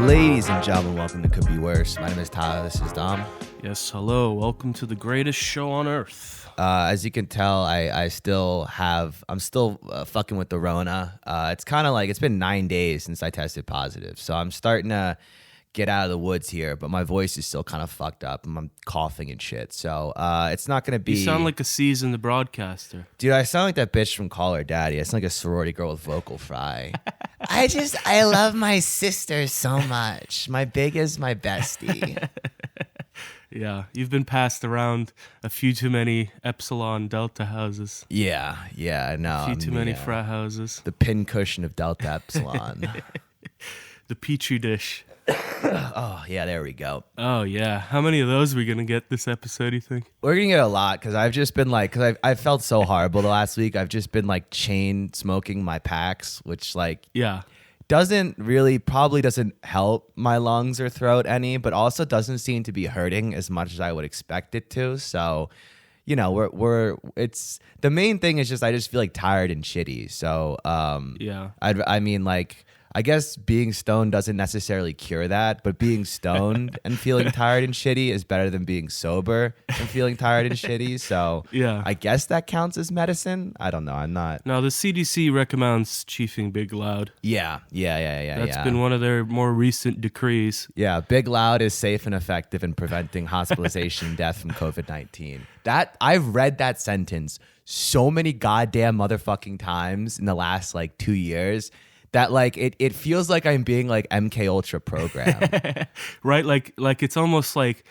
Ladies and gentlemen, welcome to Could Be Worse. My name is Tyler. This is Dom. Yes, hello. Welcome to the greatest show on earth. As you can tell, I'm still fucking with the Rona. It's kind of like it's been 9 days since I tested positive, so I'm starting to get out of the woods here. But my voice is still kind of fucked up, and I'm coughing and shit. So it's not gonna be. You sound like a seasoned broadcaster, dude. I sound like that bitch from Call Her Daddy. I sound like a sorority girl with vocal fry. I love my sister so much. My big is my bestie. Yeah, you've been passed around a few too many Epsilon Delta houses. Yeah, no. A few too many frat houses. The pincushion of Delta Epsilon. The Petri dish. Oh, yeah, there we go. Oh, yeah. How many of those are we going to get this episode, you think? We're going to get a lot because I've just been like, because I felt so horrible the last week. I've just been like chain smoking my packs, which like, yeah, probably doesn't help my lungs or throat any, but also doesn't seem to be hurting as much as I would expect it to. So, you know, it's the main thing is just I just feel like tired and shitty. So, yeah, I mean, like, I guess being stoned doesn't necessarily cure that, but being stoned and feeling tired and shitty is better than being sober and feeling tired and shitty. So yeah, I guess that counts as medicine. I don't know. I'm not. No, the CDC recommends chiefing Big Loud. Yeah. That's been one of their more recent decrees. Yeah, Big Loud is safe and effective in preventing hospitalization and death from COVID-19. That I've read that sentence so many goddamn motherfucking times in the last like 2 years. That like it feels like I'm being like MK Ultra programmed. Right? Like it's almost like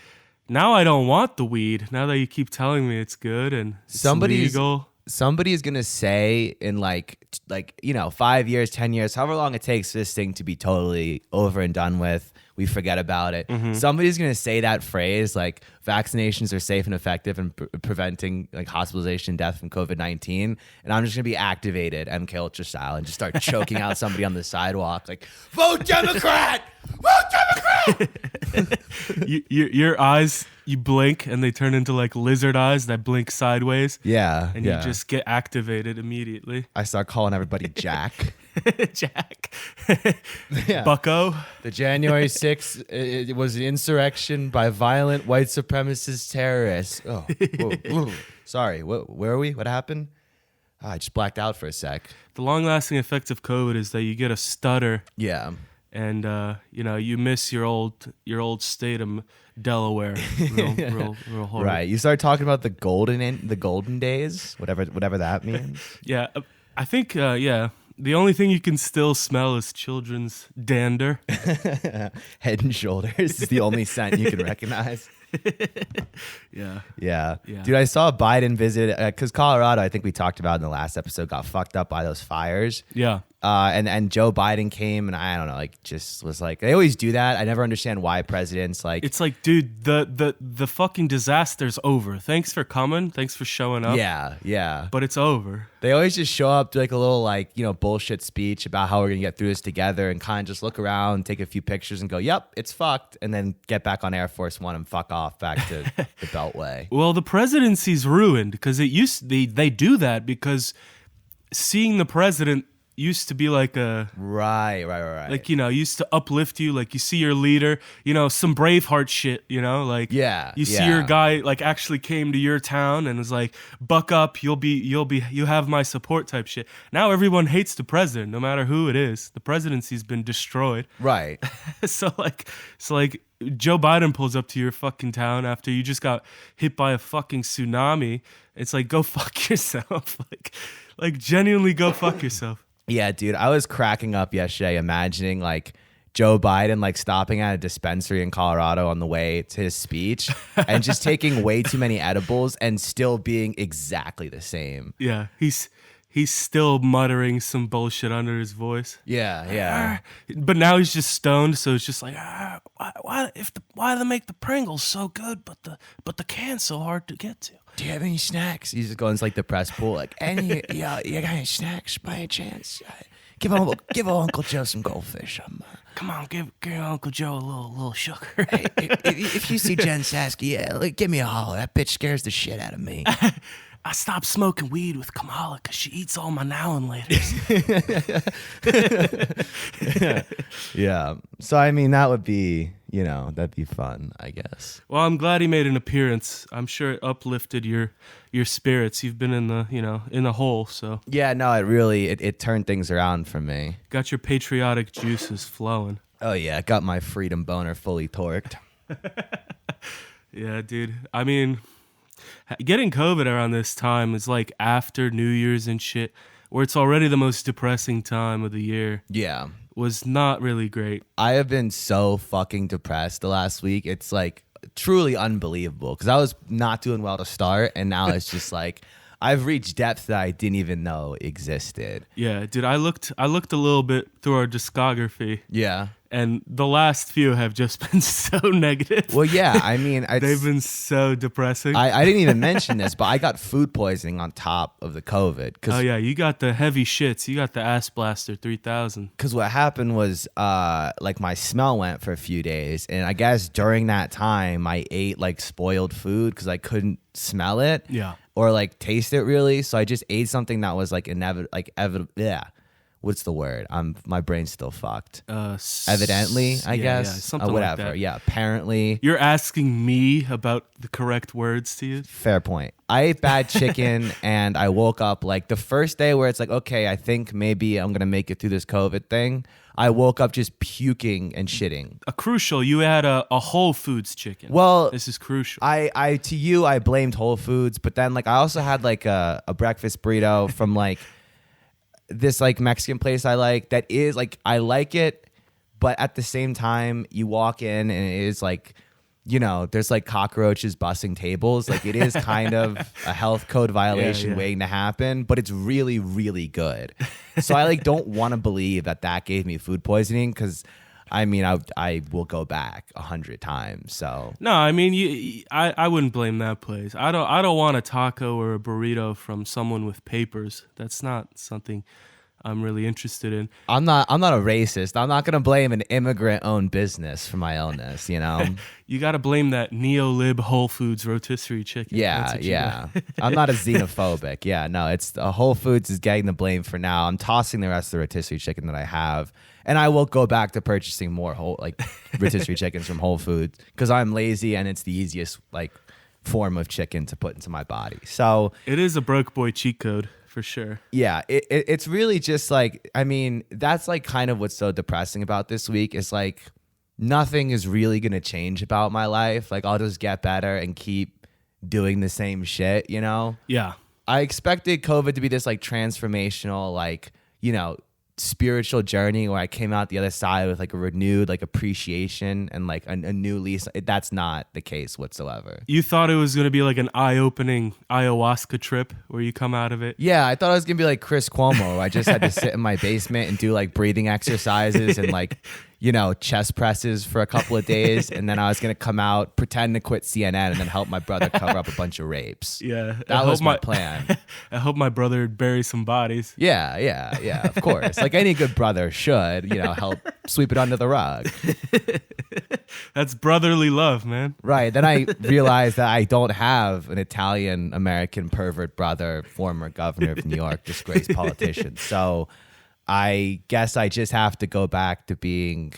now I don't want the weed. Now that you keep telling me it's good and it's legal. Somebody is gonna say in like 5 years, 10 years, however long it takes for this thing to be totally over and done with. We forget about it. Mm-hmm. Somebody's going to say that phrase like vaccinations are safe and effective in preventing like hospitalization and death from COVID-19. And I'm just going to be activated MK Ultra style and just start choking out somebody on the sidewalk like, vote Democrat! Vote Democrat! Your eyes, you blink and they turn into like lizard eyes that blink sideways. Yeah. And you just get activated immediately. I start calling everybody Jack. Jack. Yeah. Bucko. The January 6th, it was an insurrection by violent white supremacist terrorists. Oh, whoa. Sorry, where are we? What happened? I just blacked out for a sec. The long-lasting effects of COVID is that you get a stutter. Yeah. And you miss your old state of Delaware, real hard. Right. You start talking about the golden days, whatever that means. Yeah, I think the only thing you can still smell is children's dander. Head and Shoulders is the only scent you can recognize. Yeah. Dude, I saw Biden visit because Colorado, I think we talked about in the last episode, got fucked up by those fires. Yeah. And Joe Biden came and I don't know, like just was like, they always do that. I never understand why presidents like. It's like, dude, the fucking disaster's over. Thanks for coming. Thanks for showing up. Yeah. But it's over. They always just show up to like a little like, bullshit speech about how we're going to get through this together and kind of just look around, take a few pictures and go, yep, it's fucked. And then get back on Air Force One and fuck off back to the Beltway. Well, the presidency's ruined because they do that because seeing the president used to be like a right. Like used to uplift you. Like you see your leader, some Braveheart shit. Like you see your guy like actually came to your town and was like, "Buck up, you have my support" type shit. Now everyone hates the president, no matter who it is. The presidency's been destroyed. Right. So Joe Biden pulls up to your fucking town after you just got hit by a fucking tsunami. It's like, go fuck yourself. like genuinely go fuck yourself. Yeah, dude, I was cracking up yesterday imagining like Joe Biden like stopping at a dispensary in Colorado on the way to his speech and just taking way too many edibles and still being exactly the same. Yeah, he's still muttering some bullshit under his voice. Yeah. But now he's just stoned, so it's just like, why do they make the Pringles so good, but the can's so hard to get to? Do you have any snacks? He's just going to like the press pool, like, you got any snacks by any chance? Give Uncle Joe some goldfish. Come on, give Uncle Joe a little sugar. Hey, if you see Jen Psaki, give me a holler. That bitch scares the shit out of me. I stopped smoking weed with Kamala because she eats all my now and laters. Yeah. So, I mean, that would be, that'd be fun, I guess. Well, I'm glad he made an appearance. I'm sure it uplifted your spirits. You've been in the hole, so. Yeah, no, it really, it turned things around for me. Got your patriotic juices flowing. Oh, yeah. Got my freedom boner fully torqued. Yeah, dude. I mean, getting COVID around this time is like after New Year's and shit, where it's already the most depressing time of the year. Yeah. Was not really great. I have been so fucking depressed the last week. It's like truly unbelievable because I was not doing well to start, and now it's just like I've reached depths that I didn't even know existed. Yeah, dude, I looked a little bit through our discography. Yeah. And the last few have just been so negative. Well, yeah, I mean, they've been so depressing. I didn't even mention this, but I got food poisoning on top of the COVID. Oh yeah, you got the heavy shits. You got the Ass Blaster 3000. Because what happened was, like my smell went for a few days, and I guess during that time I ate like spoiled food because I couldn't smell it, or like taste it really. So I just ate something that was like yeah. What's the word? My brain's still fucked. Evidently, I guess. Yeah, something whatever. like that. Yeah, apparently. You're asking me about the correct words to use? Fair point. I ate bad chicken and I woke up like the first day where it's like, okay, I think maybe I'm going to make it through this COVID thing. I woke up just puking and shitting. You had a Whole Foods chicken. Well, this is crucial. I blamed Whole Foods, but then like I also had like a breakfast burrito from like this like Mexican place I like that is like I like it, but at the same time you walk in and it is like, there's like cockroaches bussing tables. Like it is kind of a health code violation waiting to happen, but it's really, really good. So I like don't want to believe that gave me food poisoning because I mean, I will go back 100 times. So no, I mean, I wouldn't blame that place. I don't want a taco or a burrito from someone with papers. That's not something I'm really interested in. I'm not a racist. I'm not gonna blame an immigrant-owned business for my illness. You got to blame that neo-lib Whole Foods rotisserie chicken. Yeah. I'm not a xenophobic. Yeah, no, it's Whole Foods is getting the blame for now. I'm tossing the rest of the rotisserie chicken that I have. And I will go back to purchasing more rotisserie chickens from Whole Foods because I'm lazy and it's the easiest like form of chicken to put into my body. So it is a broke boy cheat code for sure. Yeah, it's really just like, I mean, that's like kind of what's so depressing about this week is like nothing is really gonna change about my life. Like I'll just get better and keep doing the same shit. Yeah. I expected COVID to be this like transformational like spiritual journey where I came out the other side with like a renewed like appreciation and like a new lease. That's not the case whatsoever. You thought it was going to be like an eye-opening ayahuasca trip where you come out of it? Yeah, I thought I was going to be like Chris Cuomo. I just had to sit in my basement and do like breathing exercises and like chest presses for a couple of days, and then I was gonna come out, pretend to quit CNN, and then help my brother cover up a bunch of rapes. Yeah, that was my plan. I hope my brother would bury some bodies. Yeah, of course. Like any good brother should, help sweep it under the rug. That's brotherly love, man. Right. Then I realized that I don't have an Italian American pervert brother, former governor of New York, disgraced politician. So I guess I just have to go back to being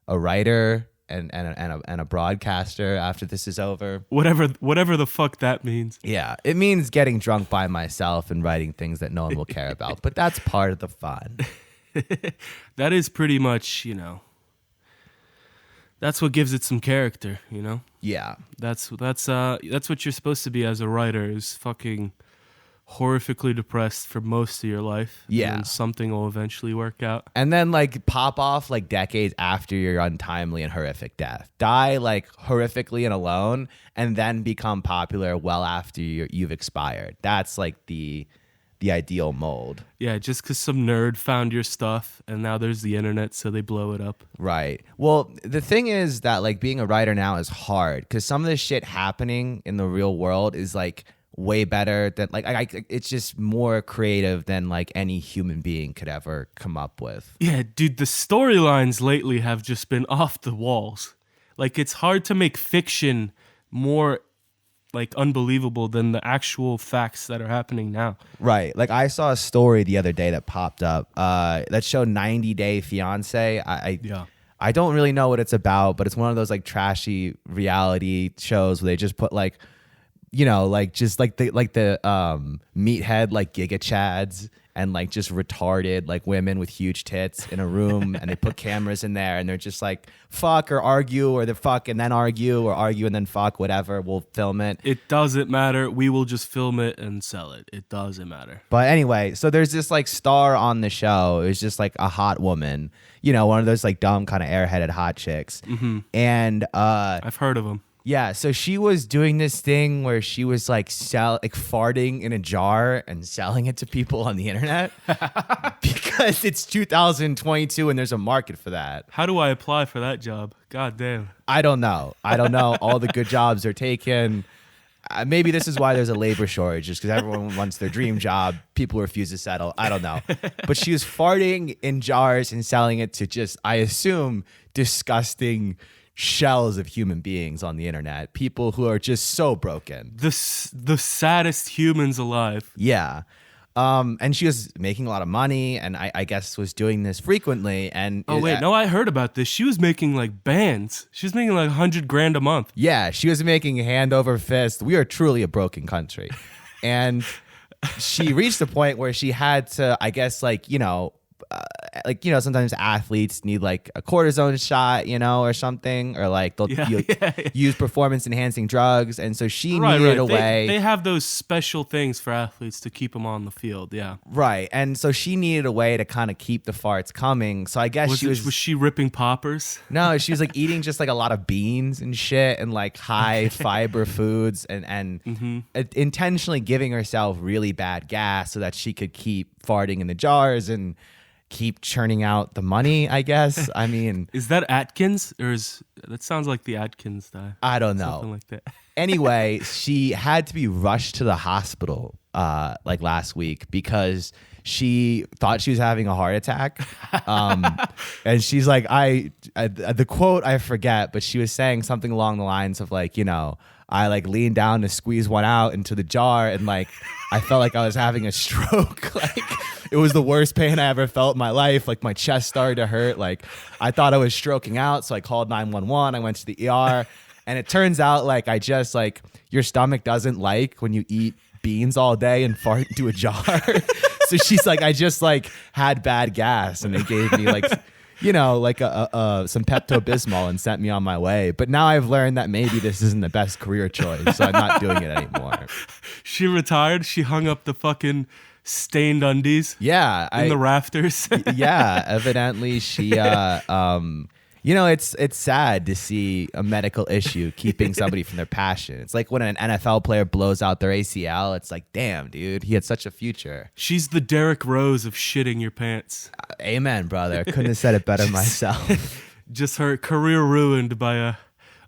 a writer and a broadcaster after this is over. Whatever the fuck that means. Yeah, it means getting drunk by myself and writing things that no one will care about. But that's part of the fun. That is pretty much, that's what gives it some character, Yeah. That's what you're supposed to be as a writer, is fucking horrifically depressed for most of your life. Yeah. And something will eventually work out. And then like pop off like decades after your untimely and horrific death. Die like horrifically and alone, and then become popular well after you've expired. That's like the ideal mold. Yeah, just because some nerd found your stuff and now there's the internet, so they blow it up. Right. Well, the thing is that like being a writer now is hard because some of the shit happening in the real world is like way better than like it's just more creative than like any human being could ever come up with. Yeah, dude, the storylines lately have just been off the walls. Like, it's hard to make fiction more like unbelievable than the actual facts that are happening now. Right. Like, I saw a story the other day that popped up that showed 90 Day Fiance. I don't really know what it's about, but it's one of those like trashy reality shows where they just put like, you know, like just like the meathead like Giga Chads and like just retarded like women with huge tits in a room, and they put cameras in there, and they're just like fuck or argue, or they fuck and then argue, or argue and then fuck, whatever. We'll film it. It doesn't matter. We will just film it and sell it. It doesn't matter. But anyway, so there's this like star on the show. It was just like a hot woman, you know, one of those like dumb kind of airheaded hot chicks. Mm-hmm. And I've heard of them. Yeah, so she was doing this thing where she was like farting in a jar and selling it to people on the internet because it's 2022 and there's a market for that. How do I apply for that job? God damn. I don't know. All the good jobs are taken. Maybe this is why there's a labor shortage, just because everyone wants their dream job. People refuse to settle. I don't know. But she was farting in jars and selling it to just, I assume, disgusting shells of human beings on the internet. People who are just so broken. The saddest humans alive. Yeah. And she was making a lot of money, and I guess was doing this frequently. And I heard about this. She was making like bands. She was making like $100,000 a month. Yeah, she was making hand over fist. We are truly a broken country. And she reached a point where she had to, I guess, sometimes athletes need like a cortisone shot, or something, or like they'll use performance enhancing drugs. And so she needed a way. They have those special things for athletes to keep them on the field. Yeah. Right. And so she needed a way to kind of keep the farts coming. So I guess was she ripping poppers? No, she was like eating just like a lot of beans and shit and like high fiber foods and intentionally giving herself really bad gas so that she could keep farting in the jars and keep churning out the money, I guess. I mean, is that Atkins, or that sounds like the Atkins diet? I don't know. Something like that. Anyway, she had to be rushed to the hospital like last week because she thought she was having a heart attack. And she's like, the quote I forget, but she was saying something along the lines of like, I like leaned down to squeeze one out into the jar, and like I felt like I was having a stroke. Like it was the worst pain I ever felt in my life. Like my chest started to hurt. Like I thought I was stroking out, so I called 911. I went to the ER, and it turns out like I just like your stomach doesn't like when you eat beans all day and fart into a jar. So she's like, I just like had bad gas, and they gave me like some Pepto-Bismol and sent me on my way. But now I've learned that maybe this isn't the best career choice, so I'm not doing it anymore. She retired. She hung up the fucking stained undies. Yeah, in the rafters. Yeah, evidently she. It's sad to see a medical issue keeping somebody from their passion. It's like when an NFL player blows out their ACL. It's like, damn, dude, he had such a future. She's the Derrick Rose of shitting your pants. Amen, brother. Couldn't have said it better myself. Just her career ruined by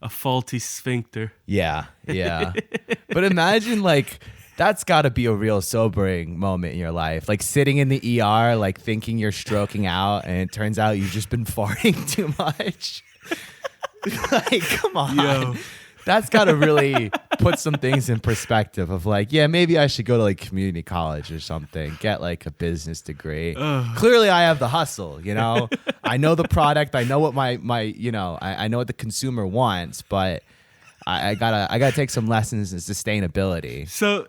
a faulty sphincter. Yeah. But imagine like that's got to be a real sobering moment in your life. Like sitting in the ER, like thinking you're stroking out, and it turns out you've just been farting too much. Like, come on. Yo. That's got to really put some things in perspective of like, yeah, maybe I should go to like community college or something, get like a business degree. Clearly I have the hustle, I know the product. I know what I know what the consumer wants, but I gotta take some lessons in sustainability. So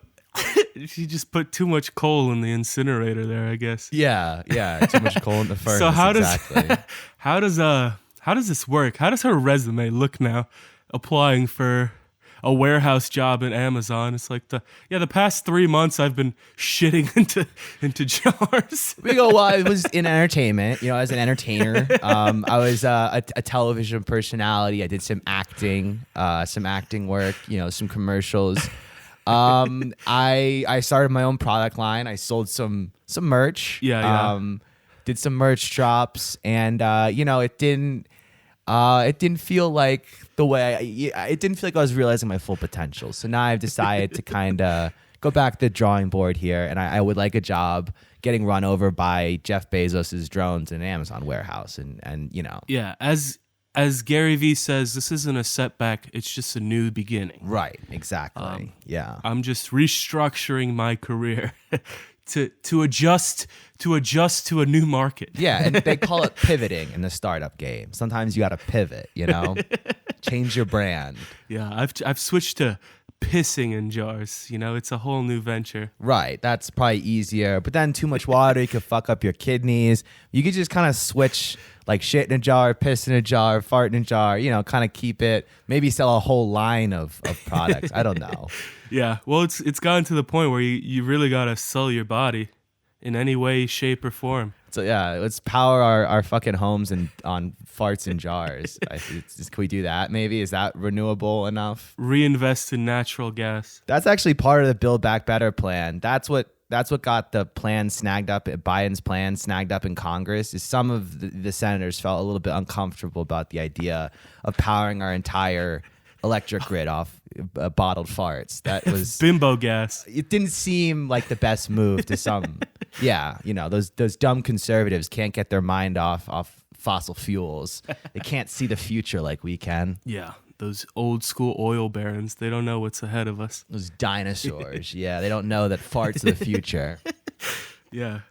she just put too much coal in the incinerator there, I guess. Yeah, too much coal in the furnace. So how does this work? How does her resume look now, applying for a warehouse job at Amazon? It's like the past 3 months I've been shitting into jars. We go, well, I was in entertainment, as an entertainer. I was a television personality. I did some acting work, some commercials. I started my own product line. I sold some merch. Yeah. Did some merch drops, and it didn't feel like the way it didn't feel like I was realizing my full potential. So now I've decided to kind of go back to the drawing board here, and I would like a job getting run over by Jeff Bezos's drones in an Amazon warehouse, and you know. Yeah, as Gary Vee says, this isn't a setback, it's just a new beginning. Right, exactly. Yeah. I'm just restructuring my career to adjust to a new market. Yeah, and they call it pivoting in the startup game. Sometimes you got to pivot, you know? Change your brand. Yeah, I've switched to pissing in jars, you know? It's a whole new venture. Right, that's probably easier. But then too much water, you could fuck up your kidneys. You could just kind of switch like shit in a jar, piss in a jar, fart in a jar, you know, kind of keep it, maybe sell a whole line of products. I don't know. Yeah, well, it's gotten to the point where you really got to sell your body in any way, shape, or form. So yeah, let's power our fucking homes on farts in jars. Can we do that maybe? Is that renewable enough? Reinvest in natural gas. That's actually part of the Build Back Better plan. That's what got the plan snagged up, Biden's plan snagged up in Congress, is some of the senators felt a little bit uncomfortable about the idea of powering our entire electric grid off bottled farts. That was bimbo gas. It didn't seem like the best move to some. Yeah, you know, those dumb conservatives can't get their mind off fossil fuels. They can't see the future like we can. Yeah, those old school oil barons, they don't know what's ahead of us. Those dinosaurs. Yeah, they don't know that farts are the future. Yeah.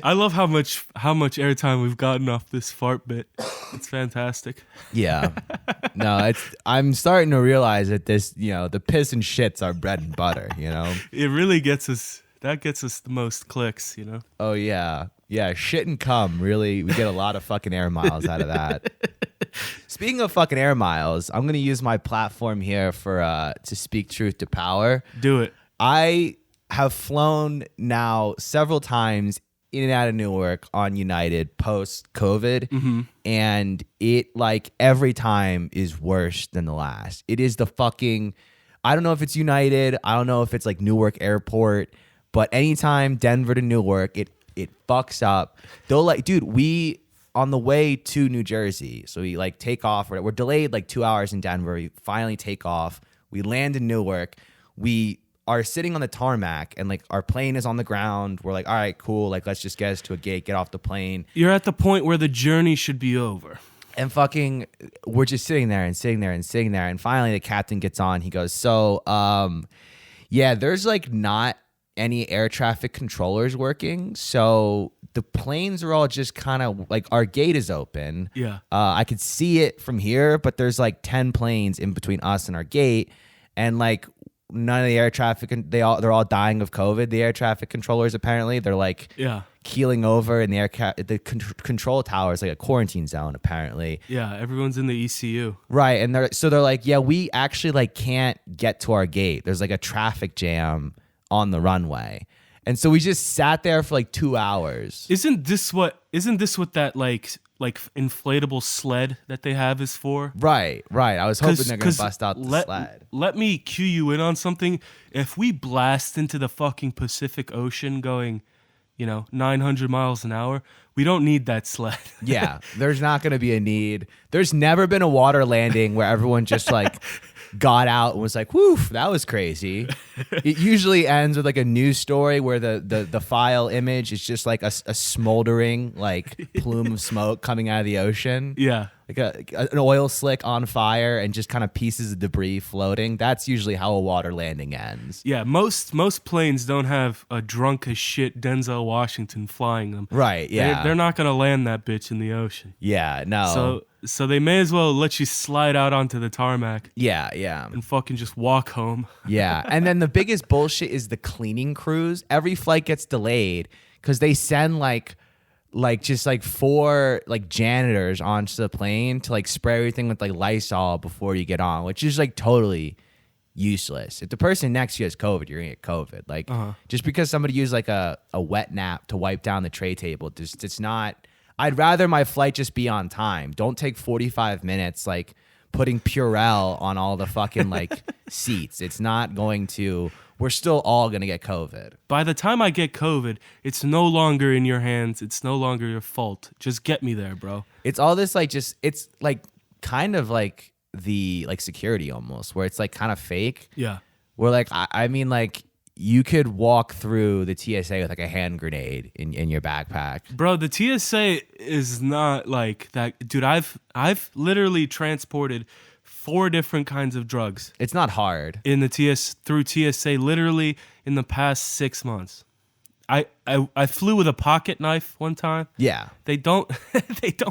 I love how much airtime we've gotten off this fart bit. It's fantastic. Yeah. No, I'm starting to realize that this, you know, the piss and shit's our bread and butter, you know? It really gets us the most clicks, you know? Oh yeah. Yeah, shit and cum, really, we get a lot of fucking air miles out of that. Speaking of fucking air miles, I'm gonna use my platform here to speak truth to power. Do it. I have flown now several times in and out of Newark on United post-COVID, and it, like, every time is worse than the last. It is the fucking, I don't know if it's United, I don't know if it's like Newark Airport, but anytime Denver to Newark, it fucks up. They'll like, dude, we on the way to New Jersey, so we like take off, we're delayed like 2 hours in Denver, we finally take off, we land in Newark, we are sitting on the tarmac, and like our plane is on the ground. We're like, all right, cool. Like, let's just get us to a gate, get off the plane. You're at the point where the journey should be over. And fucking, we're just sitting there. And finally the captain gets on. He goes, so, yeah, there's like not any air traffic controllers working. So the planes are all just kind of like, our gate is open. Yeah. I could see it from here, but there's like 10 planes in between us and our gate. And like, none of the air traffic, they're all dying of COVID. The air traffic controllers, apparently, they're like keeling over, and the control tower is like a quarantine zone, apparently. Yeah, everyone's in the ECU. Right, and they're like, yeah, we actually like can't get to our gate. There's like a traffic jam on the runway, and so we just sat there for like 2 hours. Isn't this what that like inflatable sled that they have is for? Right. I was hoping they're going to bust out the sled. Let me cue you in on something. If we blast into the fucking Pacific Ocean going, 900 miles an hour, we don't need that sled. Yeah, there's not going to be a need. There's never been a water landing where everyone just like got out and was like, whew, that was crazy. It usually ends with like a news story where the file image is just like a smoldering like plume of smoke coming out of the ocean. Yeah. Like an oil slick on fire and just kind of pieces of debris floating. That's usually how a water landing ends. Yeah, most planes don't have a drunk as shit Denzel Washington flying them. Right, yeah. They're not going to land that bitch in the ocean. Yeah, no. So they may as well let you slide out onto the tarmac. Yeah. And fucking just walk home. Yeah, and then the biggest bullshit is the cleaning crews. Every flight gets delayed because they send like just like 4 like janitors onto the plane to like spray everything with like Lysol before you get on, which is like totally useless. If the person next to you has COVID, you're gonna get COVID. Like just because somebody used like a wet nap to wipe down the tray table, it's not. I'd rather my flight just be on time. Don't take 45 minutes like putting Purell on all the fucking like seats. It's not going to. We're still all going to get COVID. By the time I get COVID, it's no longer in your hands. It's no longer your fault. Just get me there, bro. It's all this like it's like kind of like the like security almost, where it's like kind of fake. Yeah. Where like, I mean like you could walk through the TSA with like a hand grenade in your backpack. Bro, the TSA is not like that. Dude, I've literally transported 4 different kinds of drugs. It's not hard. In the through TSA literally in the past 6 months. I flew with a pocket knife one time. Yeah. They don't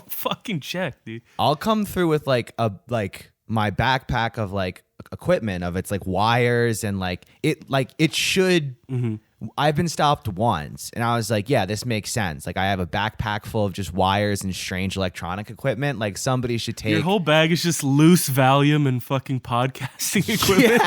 fucking check, dude. I'll come through with like my backpack of like equipment of it's like wires and like it should. I've been stopped once and I was like, yeah, this makes sense. Like I have a backpack full of just wires and strange electronic equipment. Like somebody should take. Your whole bag is just loose Valium and fucking podcasting equipment.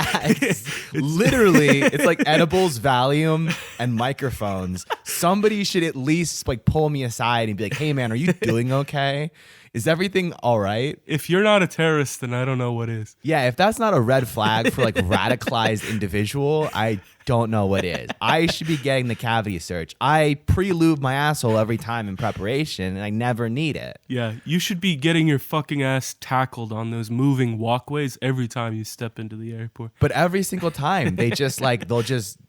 Yeah, literally, it's like edibles, Valium, and microphones. Somebody should at least like pull me aside and be like, hey man, are you doing okay? Is everything all right? If you're not a terrorist, then I don't know what is. Yeah, if that's not a red flag for like radicalized individual, I don't know what is. I should be getting the cavity search. I pre-lube my asshole every time in preparation, and I never need it. Yeah, you should be getting your fucking ass tackled on those moving walkways every time you step into the airport. But every single time, they'll just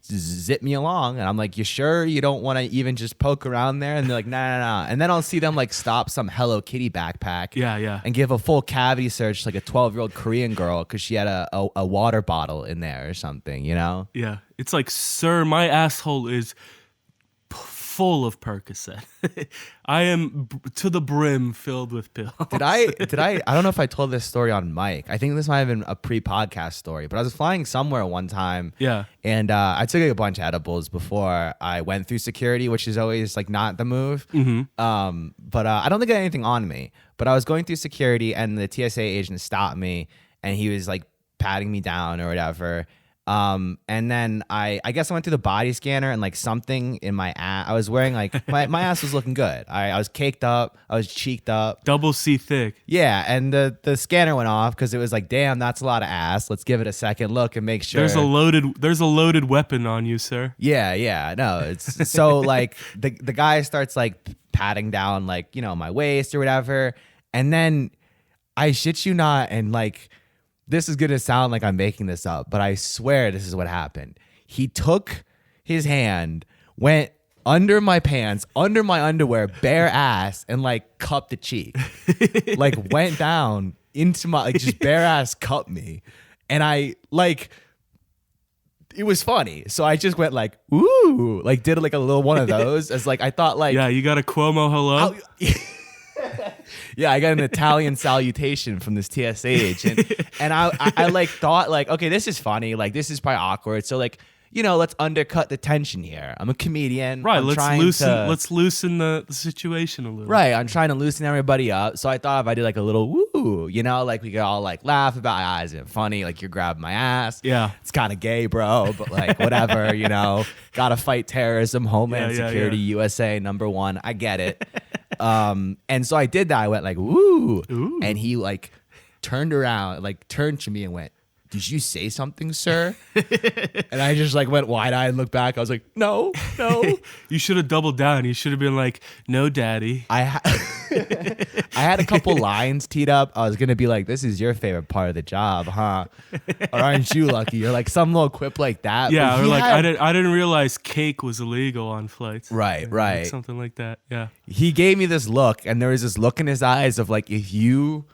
zip me along, and I'm like, you sure you don't want to even just poke around there? And they're like, no. And then I'll see them like stop some Hello Kitty backpack. Yeah. And give a full cavity search like a 12-year-old Korean girl because she had a water bottle in there or something, you know? Yeah. It's like, sir, my asshole is full of Percocet. I am to the brim filled with pills. Did I don't know if I told this story on mic. I think this might have been a pre-podcast story, but I was flying somewhere one time. Yeah. And I took like a bunch of edibles before I went through security, which is always like not the move. But I don't think I had anything on me. But I was going through security and the TSA agent stopped me and he was like patting me down or whatever. And then I guess I went through the body scanner and like something in my ass. I was wearing like my ass was looking good. I was caked up. I was cheeked up. Double C thick. Yeah. And the scanner went off because it was like, damn, that's a lot of ass. Let's give it a second look and make sure. There's a loaded weapon on you, sir. Yeah. No, it's so like the guy starts like patting down like, you know, my waist or whatever. And then I shit you not. And like, this is going to sound like I'm making this up, but I swear this is what happened. He took his hand, went under my pants, under my underwear, bare ass, and like cupped the cheek. Like went down into my, like just bare ass cupped me. And I like, it was funny. So I just went like, ooh, like did like a little one of those as like, I thought like. Yeah, you got a Cuomo hello? Yeah, I got an Italian salutation from this TSA agent, and I like thought like, okay, this is funny, like this is probably awkward, so like, you know, let's undercut the tension here. I'm a comedian, right? Let's loosen the situation a little. Right, I'm trying to loosen everybody up. So I thought if I did like a little woo, you know, like we could all like laugh about, isn't it funny? Like you're grabbing my ass. Yeah, it's kind of gay, bro, but like whatever, you know, gotta fight terrorism, Homeland Security, USA #1. I get it. And so I did that. I went like, ooh. And he like turned around, like turned to me and went, did you say something, sir? And I just like went wide-eyed and looked back. I was like, no. You should have doubled down. You should have been like, no, daddy. I had a couple lines teed up. I was going to be like, this is your favorite part of the job, huh? Or aren't you lucky? Or like some little quip like that. Yeah, or like, I didn't realize cake was illegal on flights. Right. Like something like that, yeah. He gave me this look, and there was this look in his eyes of like, if you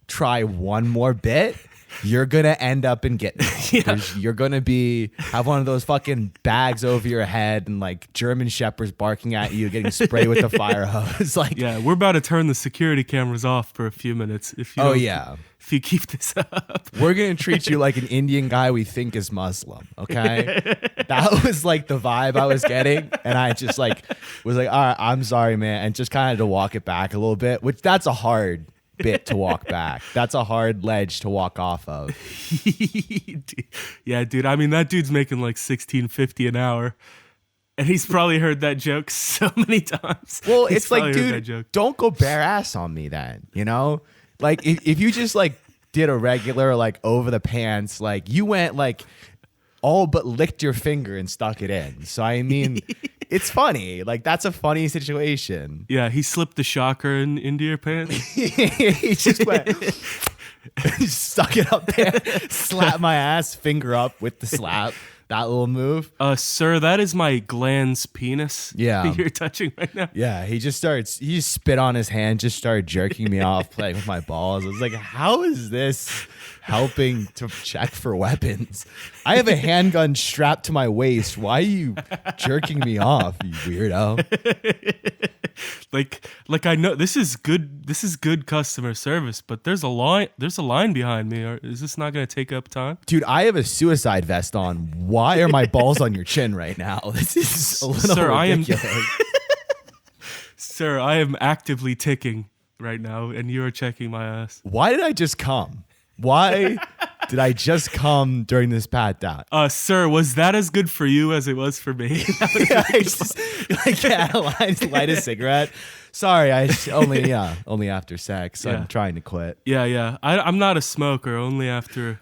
try one more bit, you're gonna end up in get You're gonna have one of those fucking bags over your head and like German shepherds barking at you, getting sprayed with a fire hose. Like, yeah, we're about to turn the security cameras off for a few minutes. If you keep this up, we're gonna treat you like an Indian guy we think is Muslim. Okay, that was like the vibe I was getting, and I just like was like, all right, I'm sorry, man, and just kind of to walk it back a little bit, which that's a hard bit to walk back. That's a hard ledge to walk off of. Yeah, dude. I mean, that dude's making like $16.50 an hour, and he's probably heard that joke so many times. Well, it's like, dude, don't go bare ass on me then. You know, like if you just like did a regular like over the pants, like you went like all but licked your finger and stuck it in. So I mean, it's funny. Like that's a funny situation. Yeah, he slipped the shocker into your pants. He just went, stuck it up there, slapped my ass, finger up with the slap. That little move. Sir, that is my glans penis. Yeah. You're touching right now. Yeah, he just spit on his hand, just started jerking me off, playing with my balls. I was like, how is this helping to check for weapons? I have a handgun strapped to my waist. Why are you jerking me off, you weirdo? Like I know this is good customer service, but there's a line behind me. Or is this not going to take up time? Dude, I have a suicide vest on. Why are my balls on your chin right now? This is a little ridiculous. Sir, I am actively ticking right now, and you are checking my ass. Why did I just come? Why did I just come during this pat down? Sir, was that as good for you as it was for me? Light a cigarette. Sorry, I only after sex. I'm trying to quit. Yeah. I'm not a smoker. Only after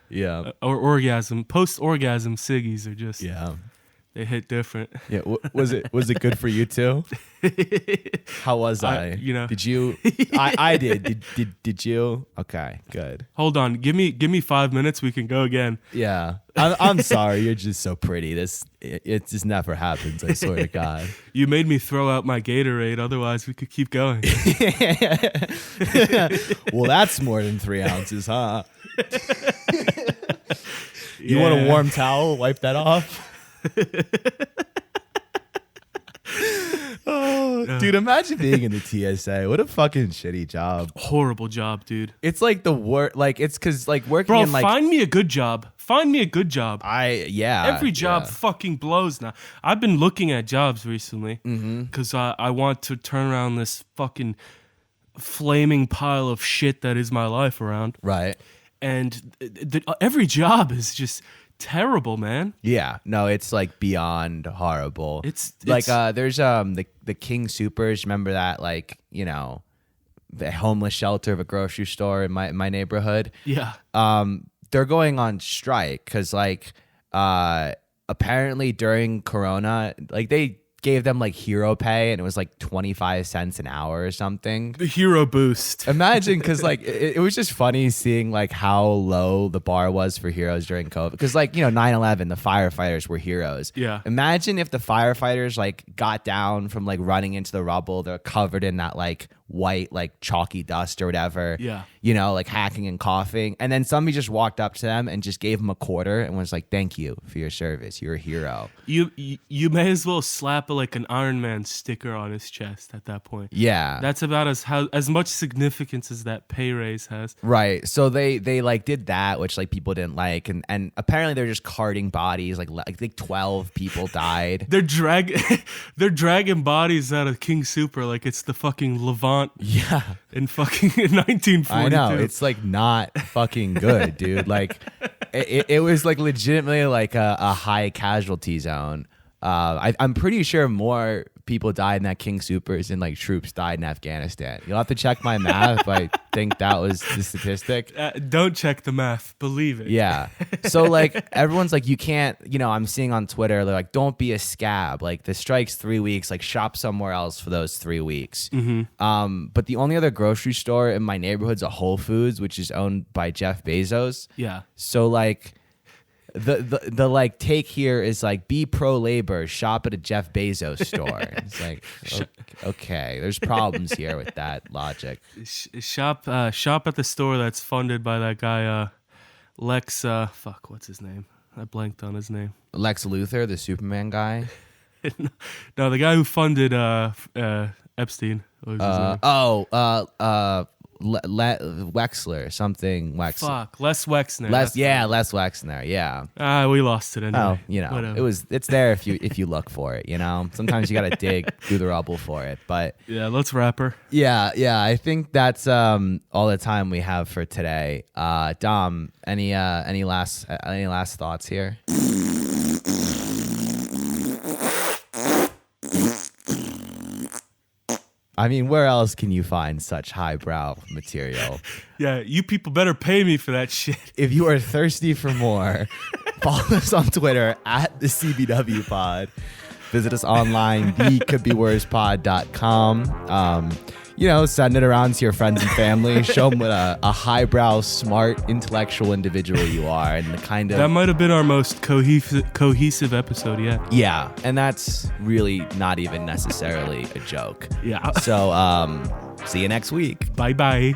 or orgasm. Post orgasm ciggies are just they hit different. Yeah, was it good for you too? How was I? Did you? I did. Did you? Okay, good. Hold on, give me 5 minutes. We can go again. Yeah, I'm sorry. You're just so pretty. It just never happens. I swear to God. You made me throw out my Gatorade. Otherwise, we could keep going. Well, that's more than 3 ounces, huh? You want a warm towel? Wipe that off. Oh, dude, imagine being in the TSA. What a fucking shitty job. Horrible job, dude. It's like the worst. Like, it's because like working Bro, in like. Find me a good job. Every job fucking blows now. I've been looking at jobs recently because I want to turn around this fucking flaming pile of shit that is my life around. Right. And every job is just terrible, man. Yeah, no, it's like beyond horrible. It's like there's the King Supers. Remember that, like, the homeless shelter of a grocery store in my neighborhood. Yeah. They're going on strike because like apparently during Corona, like they gave them like hero pay and it was like 25 cents an hour or something. The hero boost. Imagine, because like it was just funny seeing like how low the bar was for heroes during COVID. Because like 9/11, the firefighters were heroes. Yeah. Imagine if the firefighters like got down from like running into the rubble, they're covered in that like white like chalky dust or whatever. Yeah. Like hacking and coughing, and then somebody just walked up to them and just gave them a quarter and was like, "Thank you for your service. You're a hero." You may as well slap like an Iron Man sticker on his chest at that point. Yeah. That's about as much significance as that pay raise has. Right. So they like did that, which like people didn't like, and apparently they're just carting bodies. Like I think 12 people died. They're dragging bodies out of King Super like it's the fucking Levant. Yeah. In fucking 1942. I know, it's like not fucking good, dude. Like it was like legitimately like a high casualty zone. I'm pretty sure more people died in that King Supers than like troops died in Afghanistan. You'll have to check my math, but I think that was the statistic. Don't check the math, believe it. Yeah. So like everyone's like, you can't, I'm seeing on Twitter, they're like, don't be a scab. Like the strike's 3 weeks, like shop somewhere else for those 3 weeks. Mm-hmm. But the only other grocery store in my neighborhood's a Whole Foods, which is owned by Jeff Bezos. Yeah. So like the like take here is like, be pro labor, shop at a Jeff Bezos store. It's like, okay, there's problems here with that logic. Shop at the store that's funded by that guy Lex. What's his name? I blanked on his name. Lex Luthor, the Superman guy. No, the guy who funded Epstein. What was his name? Wexler, something Wexler. Fuck, Les Wexner. Les Wexner. Yeah. We lost it anyway. Oh, it's there if you look for it. Sometimes you gotta dig through the rubble for it. But yeah, let's wrap her. Yeah. I think that's all the time we have for today. Dom, any last thoughts here? I mean, where else can you find such highbrow material? Yeah, you people better pay me for that shit. If you are thirsty for more, follow us on Twitter at the CBW Pod. Visit us online, thecouldbeworspod.com. send it around to your friends and family. Show them what a highbrow, smart, intellectual individual you are, and the kind of that might have been our most cohesive episode yet. Yeah, and that's really not even necessarily a joke. Yeah. So, see you next week. Bye bye.